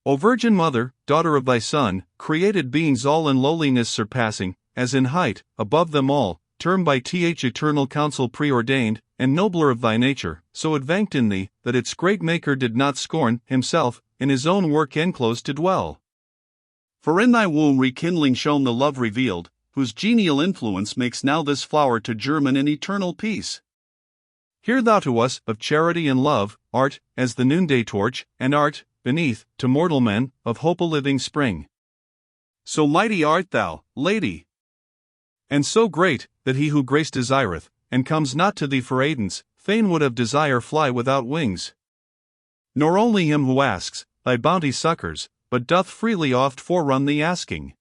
O Virgin Mother, daughter of thy Son, created beings all in lowliness surpassing, as in height, above them all, termed by eternal counsel preordained, and nobler of thy nature, so advanced in thee, that its great Maker did not scorn, himself, in his own work enclosed to dwell. For in thy womb rekindling shone the love revealed, whose genial influence makes now this flower to germinate in eternal peace. Hear thou to us, of charity and love, art, as the noonday torch, and art, beneath, to mortal men, of hope a living spring. So mighty art thou, Lady, and so great, that he who grace desireth, and comes not to thee for aidance, fain would of desire fly without wings. Nor only him who asks, thy bounty succors, but doth freely oft forerun the asking.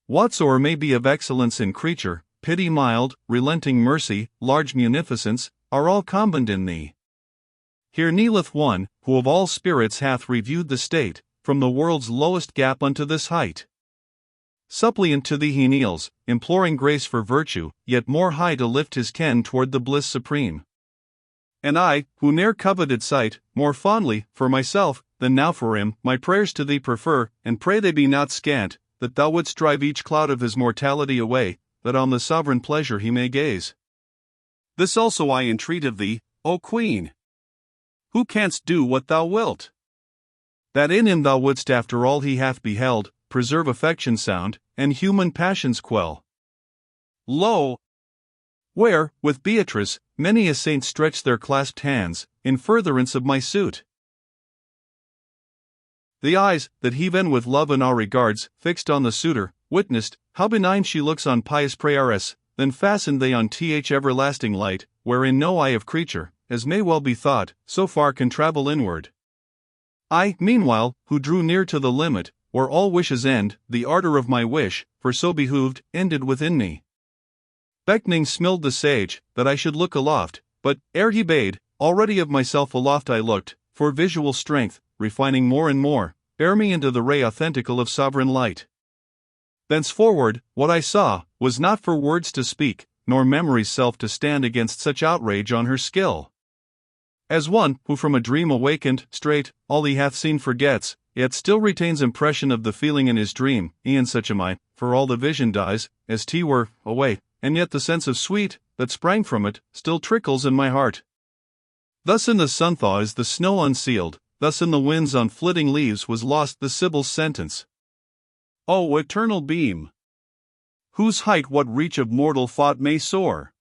Whatsoe'er may be of excellence in creature, pity mild, relenting mercy, large munificence, are all combined in thee. Here kneeleth one, who of all spirits hath reviewed the state, from the world's lowest gap unto this height. Suppliant to thee he kneels, imploring grace for virtue, yet more high to lift his ken toward the bliss supreme. And I, who ne'er coveted sight, more fondly, for myself, than now for him, my prayers to thee prefer, and pray they be not scant, that thou wouldst drive each cloud of his mortality away, that on the sovereign pleasure he may gaze. This also I entreat of thee, O Queen, who canst do what thou wilt, that in him thou wouldst after all he hath beheld, preserve affection sound, and human passions quell. Lo, where, with Beatrice, many a saint stretched their clasped hands, in furtherance of my suit. The eyes, that heave in with love and our regards, fixed on the suitor, witnessed, how benign she looks on pious prayeress, then fastened they on everlasting light, wherein no eye of creature, as may well be thought, so far can travel inward. I, meanwhile, who drew near to the limit, where all wishes end, the ardor of my wish, for so behooved, ended within me. Beckoning smilled the sage, that I should look aloft, but, ere he bade, already of myself aloft I looked, for visual strength, refining more and more, bear me into the ray authentical of sovereign light. Thenceforward, what I saw, was not for words to speak, nor memory's self to stand against such outrage on her skill. As one, who from a dream awakened, straight, all he hath seen forgets, yet still retains impression of the feeling in his dream, e'en such am I, for all the vision dies, as 't were, away, and yet the sense of sweet, that sprang from it, still trickles in my heart. Thus in the sun-thaw is the snow unsealed, thus in the winds on flitting leaves was lost the Sibyl's sentence. O eternal beam, whose height what reach of mortal thought may soar,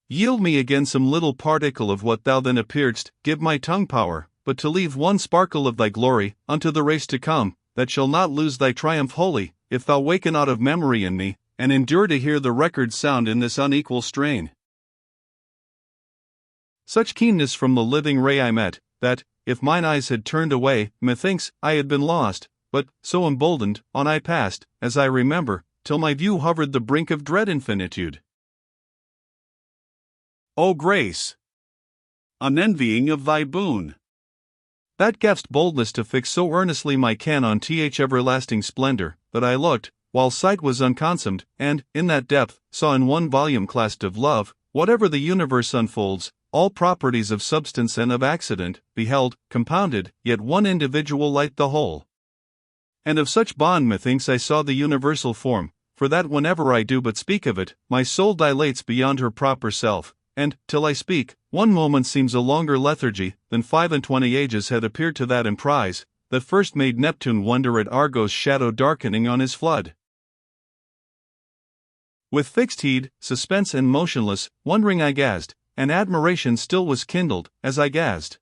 yield me again some little particle of what thou then appearedst, give my tongue power, but to leave one sparkle of thy glory, unto the race to come, that shall not lose thy triumph wholly, if thou waken out of memory in me, and endure to hear the record sound in this unequal strain. Such keenness from the living ray I met, that, if mine eyes had turned away, methinks, I had been lost, but, so emboldened, on I passed, as I remember, till my view hovered the brink of dread infinitude. O grace, unenvying of thy boon, that gav'st boldness to fix so earnestly my ken on everlasting splendor, that I looked, while sight was unconsummed, and, in that depth, saw in one volume clasped of love, whatever the universe unfolds, all properties of substance and of accident, beheld, compounded, yet one individual light the whole. And of such bond methinks I saw the universal form, for that whenever I do but speak of it, my soul dilates beyond her proper self, and, till I speak, one moment seems a longer lethargy than 25 ages had appeared to that emprise, that first made Neptune wonder at Argo's shadow darkening on his flood. With fixed heed, suspense and motionless, wondering I gazed, and admiration still was kindled, as I gazed.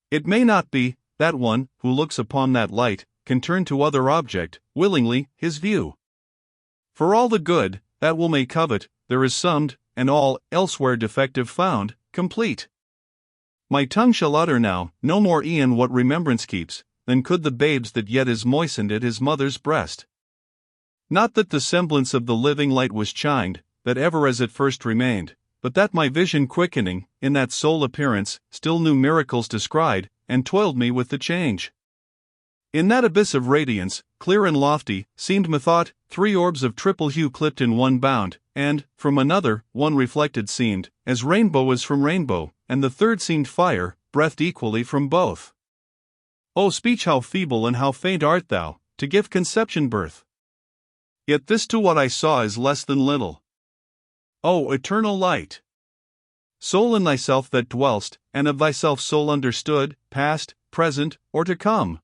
It may not be, that one, who looks upon that light, can turn to other object, willingly, his view. For all the good, that will may covet, there is summed, and all, elsewhere defective found, complete. My tongue shall utter now, no more e'en what remembrance keeps, than could the babes that yet is moistened at his mother's breast. Not that the semblance of the living light was chined, that ever as it first remained, but that my vision quickening, in that sole appearance, still new miracles descried, and toiled me with the change. In that abyss of radiance, clear and lofty, seemed methought, 3 orbs of triple hue clipped in one bound, and, from another, one reflected seemed, as rainbow is from rainbow, and the third seemed fire, breathed equally from both. O speech, how feeble and how faint art thou, to give conception birth! Yet this to what I saw is less than little. O eternal light! Soul in thyself that dwellst, and of thyself sole understood, past, present, or to come.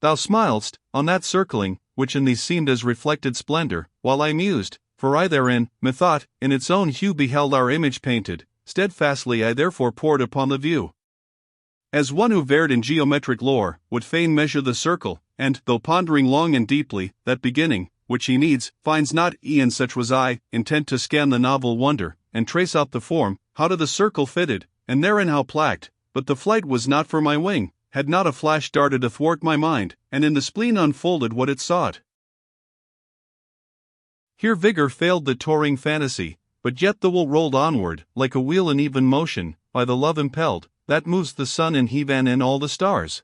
Thou smilest, on that circling, which in thee seemed as reflected splendor, while I mused, for I therein, methought, in its own hue beheld our image painted, steadfastly I therefore pored upon the view. As one who versed in geometric lore, would fain measure the circle, and, though pondering long and deeply, that beginning, which he needs, finds not, e'en such was I, intent to scan the novel wonder, and trace out the form, how to the circle fitted, and therein how placked, but the flight was not for my wing, had not a flash darted athwart my mind, and in the spleen unfolded what it sought. Here vigor failed the touring fantasy, but yet the will rolled onward, like a wheel in even motion, by the love impelled, that moves the sun and heaven and all the stars.